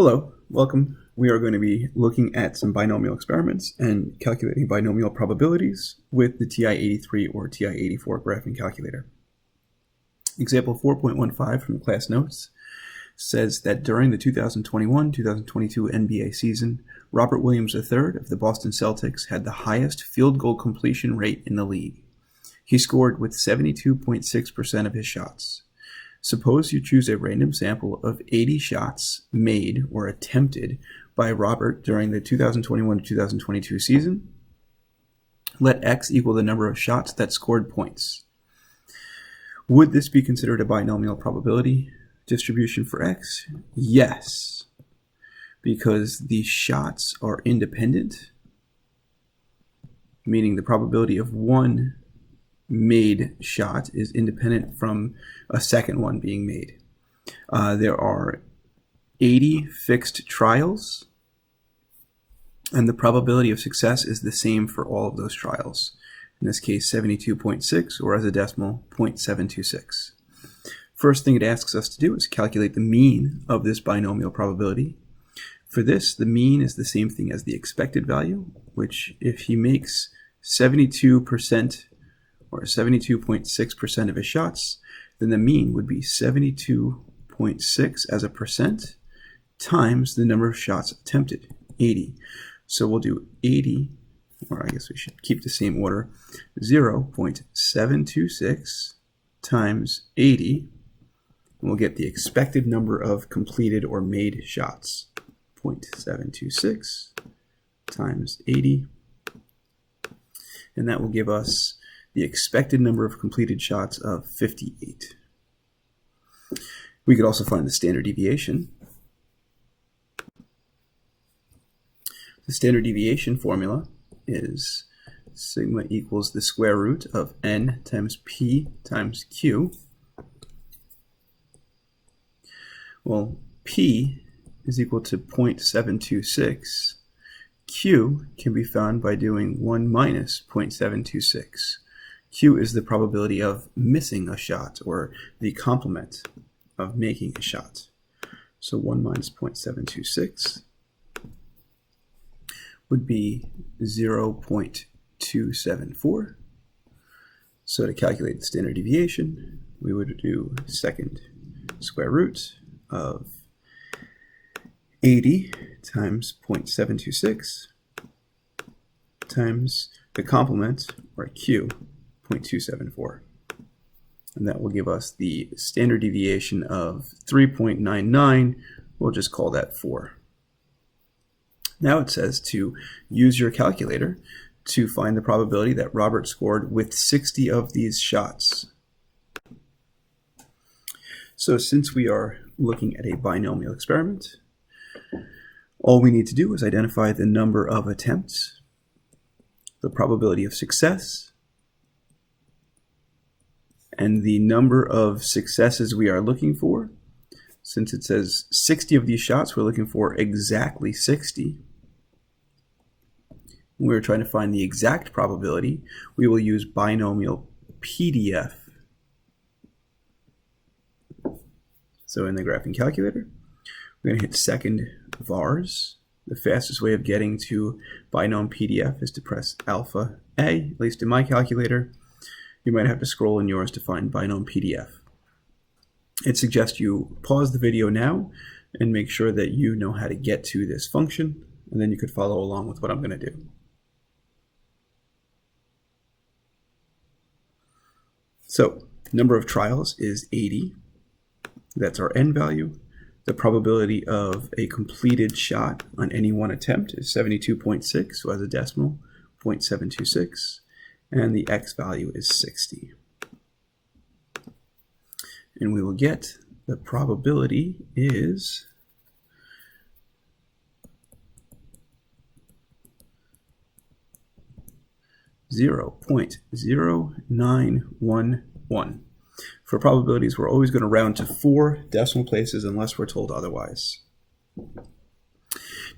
Hello, welcome. We are going to be looking at some binomial experiments and calculating binomial probabilities with the Ti-83 or Ti-84 graphing calculator. Example 4.15 from the class notes says that during the 2021-2022 NBA season, Robert Williams III of the Boston Celtics had the highest field goal completion rate in the league. He scored with 72.6% of his shots. Suppose you choose a random sample of 80 shots made or attempted by Robert during the 2021-2022 season. Let X equal the number of shots that scored points. Would this be considered a binomial probability distribution for X? Yes, because the shots are independent, meaning the probability of one made shot is independent from a second one being made. There are 80 fixed trials, and the probability of success is the same for all of those trials. In this case, 72.6, or as a decimal, 0.726. First thing it asks us to do is calculate the mean of this binomial probability. For this, the mean is the same thing as the expected value, which if he makes 72% or 72.6% of his shots, then the mean would be 72.6 as a percent times the number of shots attempted, 80. So we'll do 80, or I guess we should keep the same order, 0.726 times 80, and we'll get the expected number of completed or made shots, 0.726 times 80, and that will give us the expected number of completed shots of 58. We could also find the standard deviation. The standard deviation formula is sigma equals the square root of n times p times q. Well, p is equal to 0.726. Q can be found by doing 1 minus 0.726. Q is the probability of missing a shot, or the complement of making a shot. So 1 minus 0.726 would be 0.274. So to calculate the standard deviation, we would do second square root of 80 times 0.726 times the complement, or Q, 0.274. And that will give us the standard deviation of 3.99. We'll just call that 4. Now it says to use your calculator to find the probability that Robert scored with 60 of these shots. So since we are looking at a binomial experiment, all we need to do is identify the number of attempts, the probability of success, and the number of successes we are looking for. Since it says 60 of these shots, we're looking for exactly 60. We're trying to find the exact probability. We will use binomial PDF. So in the graphing calculator, we're going to hit second vars. The fastest way of getting to binom PDF is to press alpha A, at least in my calculator. You might have to scroll in yours to find binom PDF. It suggests you pause the video now and make sure that you know how to get to this function, and then you could follow along with what I'm going to do. So, number of trials is 80. That's our n value. The probability of a completed shot on any one attempt is 72.6, so as a decimal, 0.726. And the x value is 60. And we will get the probability is 0.0911. For probabilities, we're always going to round to 4 decimal places unless we're told otherwise.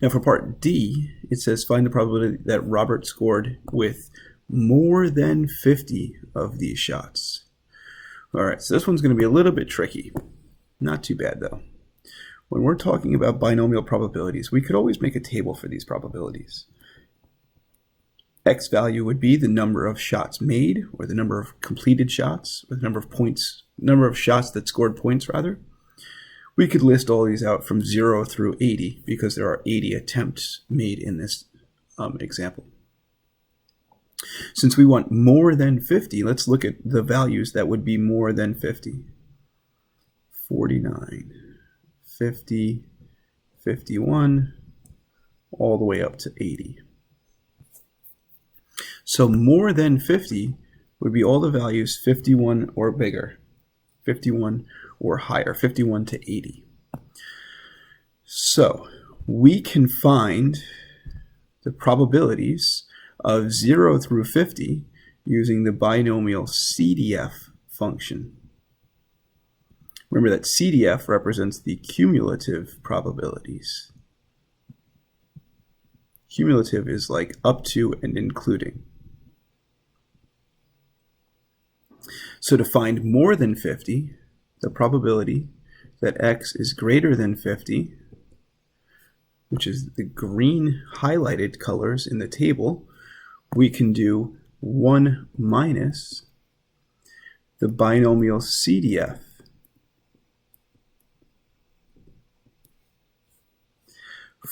Now for part D, it says find the probability that Robert scored with more than 50 of these shots. All right, so this one's going to be a little bit tricky. Not too bad, though. when we're talking about binomial probabilities, we could always make a table for these probabilities. X value would be the number of shots made, or the number of completed shots, or the number of points, number of shots that scored points rather. We could list all these out from 0 through 80 because there are 80 attempts made in this example. Since we want more than 50, let's look at the values that would be more than 50. 49, 50, 51, all the way up to 80. So more than 50 would be all the values 51 or bigger, 51 or higher, 51 to 80. So we can find the probabilities of 0 through 50 using the binomial CDF function. Remember that CDF represents the cumulative probabilities. Cumulative is like up to and including. So to find more than 50, the probability that x is greater than 50, which is the green highlighted colors in the table, we can do 1 minus the binomial CDF.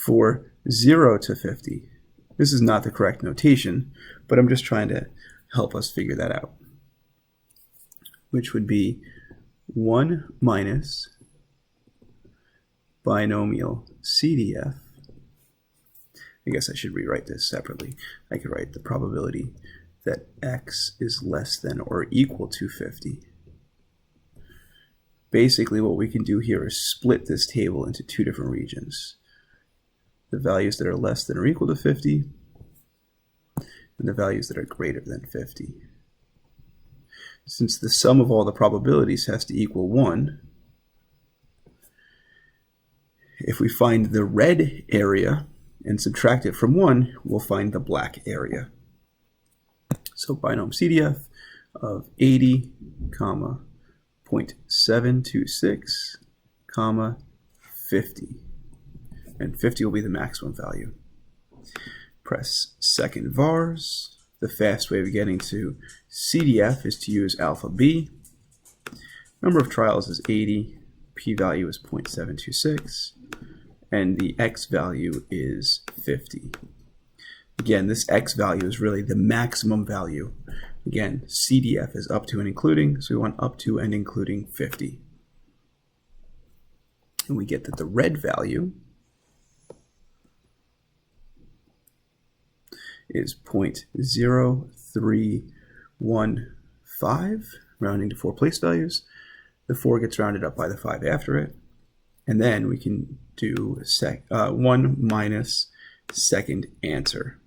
For 0 to 50. This is not the correct notation, but I'm just trying to help us figure that out, which would be 1 minus binomial CDF. I guess I should rewrite this separately. I could write the probability that x is less than or equal to 50. Basically, what we can do here is split this table into two different regions. The values that are less than or equal to 50, and the values that are greater than 50. Since the sum of all the probabilities has to equal 1, if we find the red area and subtract it from 1, we'll find the black area. So binomial CDF of 80, 0.726, 50. And 50 will be the maximum value. Press second vars. The fast way of getting to CDF is to use alpha b. Number of trials is 80. P-value is 0.726. And the x value is 50. Again, this x value is really the maximum value. Again, CDF is up to and including, so we want up to and including 50. And we get that the red value is 0.0315, rounding to 4 place values. The 4 gets rounded up by the 5 after it. And then we can do 1 minus second answer.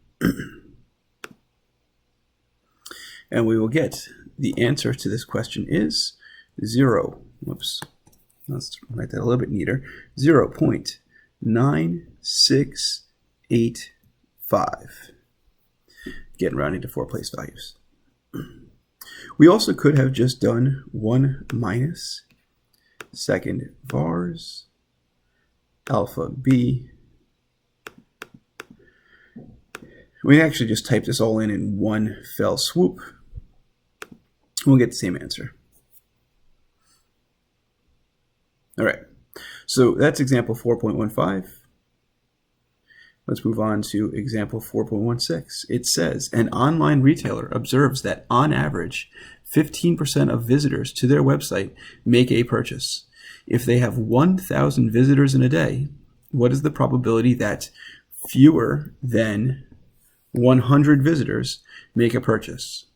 And we will get the answer to this question is 0. Whoops. Let's write that a little bit neater. 0.9685. Again, rounding to 4 place values. We also could have just done 1 minus second vars alpha b. We actually just type this all in one fell swoop. We'll get the same answer. All right, so that's example 4.15. Let's move on to example 4.16. It says, an online retailer observes that on average, 15% of visitors to their website make a purchase. If they have 1,000 visitors in a day, what is the probability that fewer than 100 visitors make a purchase?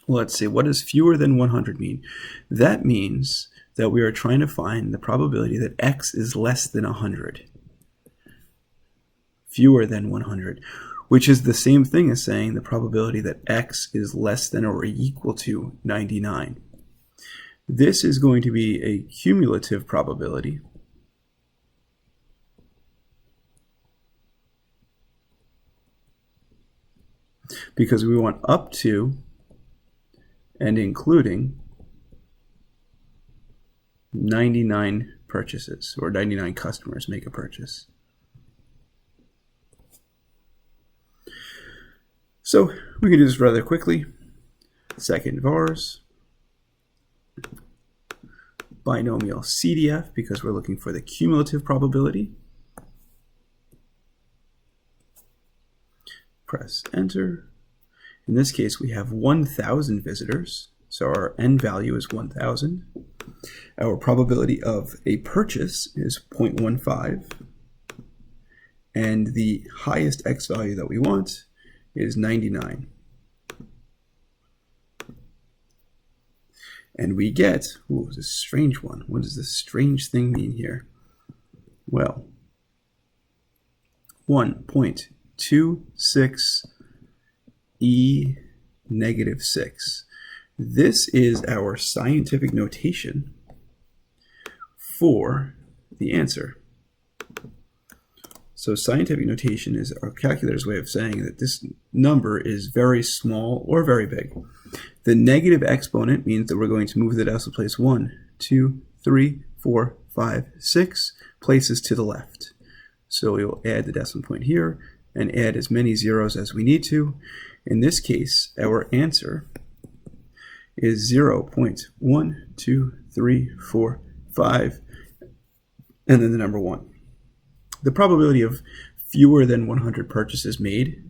Well, let's see, what does fewer than 100 mean? That means that we are trying to find the probability that x is less than 100. Fewer than 100, which is the same thing as saying the probability that x is less than or equal to 99. This is going to be a cumulative probability. Because we want up to and including 99 purchases, or 99 customers make a purchase. So we can do this rather quickly. Second vars, binomial CDF, because we're looking for the cumulative probability. Press enter. In this case, we have 1,000 visitors, so our n value is 1,000. Our probability of a purchase is 0.15, and the highest x value that we want is 99. And we get, ooh, this strange one. What does this strange thing mean here? Well, 1.26 e negative 6. This is our scientific notation for the answer. So scientific notation is our calculator's way of saying that this number is very small or very big. The negative exponent means that we're going to move the decimal place 1, 2, 3, 4, 5, 6 places to the left. So we will add the decimal point here and add as many zeros as we need to. In this case, our answer is 0.1234, and then the number 1. The probability of fewer than 100 purchases made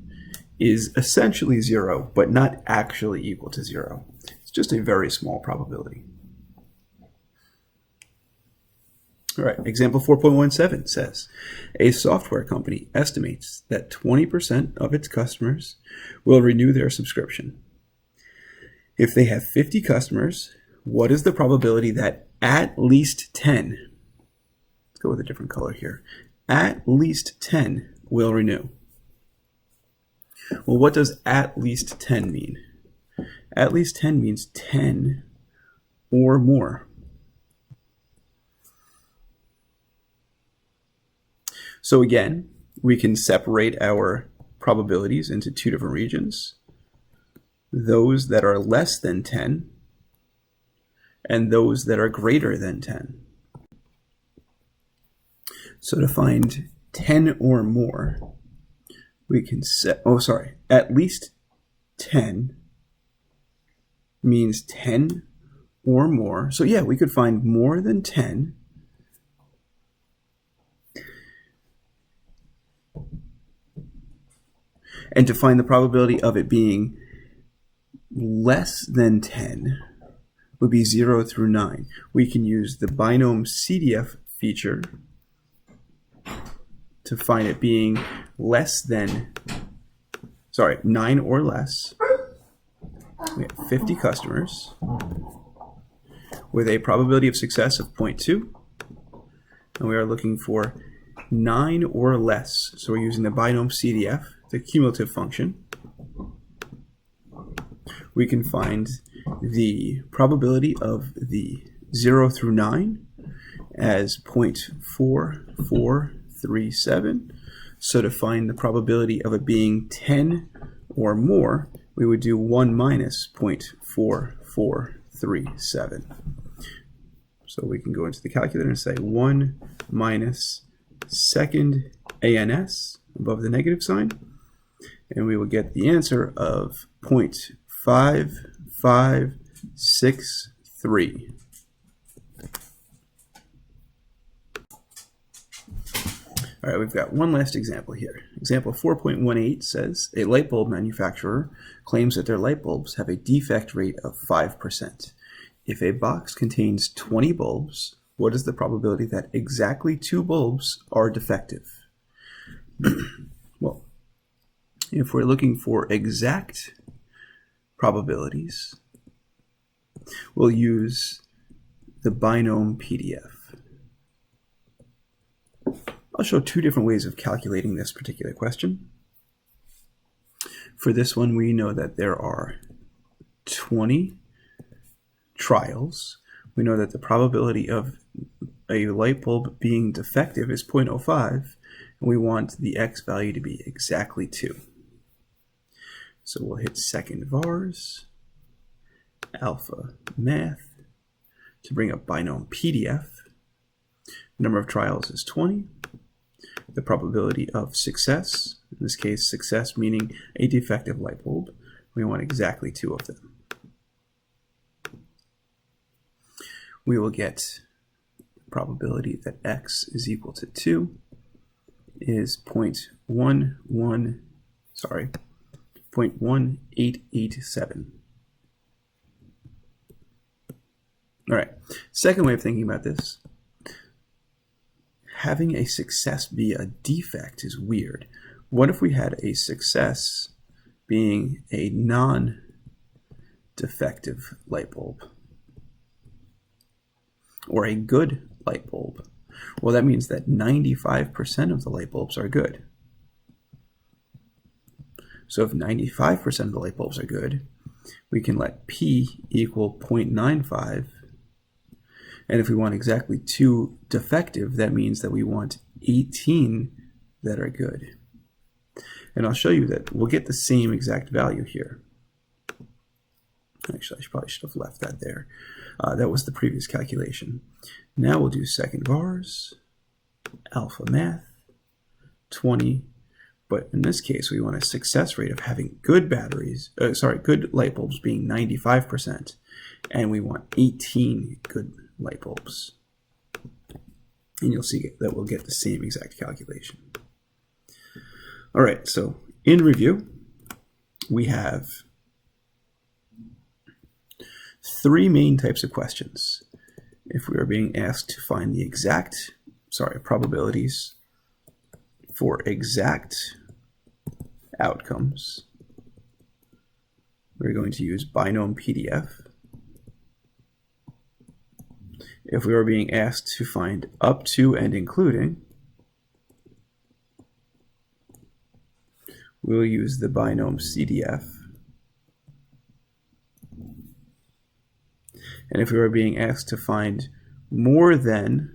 is essentially 0, but not actually equal to 0. It's just a very small probability. All right, example 4.17 says, a software company estimates that 20% of its customers will renew their subscription. If they have 50 customers, what is the probability that at least 10, let's go with a different color here, at least 10 will renew? Well, what does at least 10 mean? At least 10 means 10 or more. So again, we can separate our probabilities into two different regions. Those that are less than 10 and those that are greater than 10. So to find 10 or more, we can set, at least 10 means 10 or more. So yeah, we could find more than 10. And to find the probability of it being less than 10 would be 0 through 9. We can use the binomial CDF feature to find it being less than, 9 or less. We have 50 customers with a probability of success of 0.2. And we are looking for 9 or less. So we're using the binomial CDF, the cumulative function. We can find the probability of the 0 through 9 as 0.4437. So to find the probability of it being 10 or more, we would do 1 minus 0.4437. So we can go into the calculator and say 1 minus second ANS above the negative sign, and we will get the answer of 0.5563. All right, we've got one last example here. Example 4.18 says, a light bulb manufacturer claims that their light bulbs have a defect rate of 5%. If a box contains 20 bulbs, what is the probability that exactly 2 bulbs are defective? Well, if we're looking for exact probabilities, we'll use the binomial PDF. I'll show two different ways of calculating this particular question. For this one, we know that there are 20 trials. We know that the probability of a light bulb being defective is 0.05, and we want the x value to be exactly 2. So we'll hit second vars, alpha math, to bring up binomial PDF. Number of trials is 20. The probability of success, in this case success meaning a defective light bulb, we want exactly 2 of them. We will get the probability that x is equal to 2 is 0.1887. All right, second way of thinking about this, having a success be a defect is weird. What if we had a success being a non-defective light bulb? Or a good light bulb? Well, that means that 95% of the light bulbs are good. So if 95% of the light bulbs are good, we can let P equal 0.95. And if we want exactly 2 defective, that means that we want 18 that are good. And I'll show you that we'll get the same exact value here. Actually, I probably should have left that there. That was the previous calculation. Now we'll do second vars, alpha math, 20. But in this case, we want a success rate of having good good light bulbs being 95%. And we want 18 good light bulbs. And you'll see that we'll get the same exact calculation. All right, so in review, we have 3 main types of questions. If we are being asked to find the probabilities for exact outcomes, we're going to use binomial PDF. If we are being asked to find up to and including, we'll use the binomial CDF. And if we were being asked to find more than,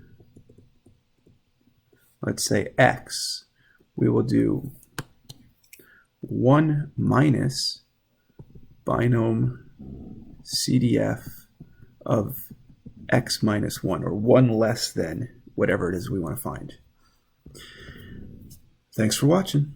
let's say, x, we will do 1 minus binomial CDF of x minus 1, or 1 less than whatever it is we want to find. Thanks for watching.